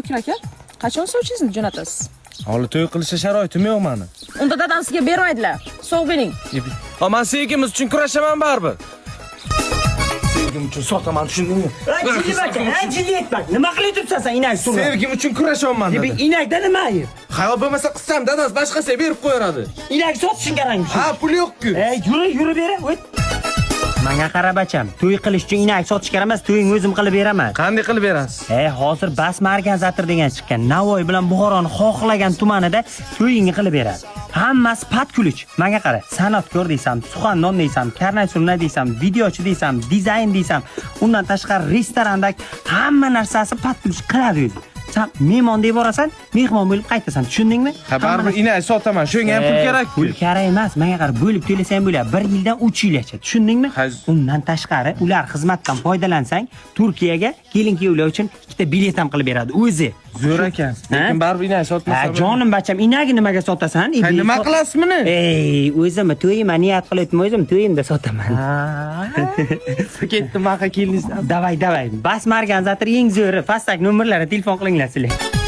Akil aka, qachon sovchingizni jo'natasiz? Hali to'y qilishga sharoitim yo'q meni. Unda dadam sizga bermaydilar. Sog' bering. Men sevgimiz uchun kurashaman baribir. Sevgim uchun sotaman, tushundingmi? Jiddiy aytma. Nima qilib turibsan sen inak suvni? Sevgim uchun kurashaman dedim. Inakda nima ayib? Hayol bo'lmasa qissam dadasi boshqasiga berib qo'yaradi. Inak sotishing kerakmi? Ha, pul yo'q-ku. Yuri bera, o't. Menga qara bacham, to'y qilish uchun inak sotish kerak emas, to'yingni o'zim qilib beraman. Qanday qilib berasiz? Hozir Basma organizator degan chiqqan. Navoiy bilan Buxoroni xohlagan tumanida to'yingni qilib beradi. Hammasi pat kulich. Menga qara, san'atkor deysam, suxandon deysam, karnay surna deysam, videochi deysam, dizayn deysam, undan tashqari restorandagi hamma narsasi pat kulich qiladi. Sen mehmon deb borasan, mehmon bo'lib qaytasan, tushundingmi? Ha, baribir inak sotaman, shunga ham pul kerak-ku. Pul kerak emas, menga qara, bo'lib to'lasang bo'ladi. 1 yildan 3 yilgacha, tushundingmi? Undan tashqari ular xizmatdan foydalansang, Turkiyaga kelin-kuyovlar uchun ikkita bilet ham qilib beradi o'zi. Zo'r ekan. Lekin baribir inak sotmasa. Jonim bacham, inakni nimaga sotasan? Nima qilasiz buni? O'zim to'yimga niyat qilib o'zim to'yimda sotaman. Ketdim, maqa keldingizdan. Davay. Bas organizator eng zo'ri. Pastdagi nomerlarga telefon qilinglar sizlar.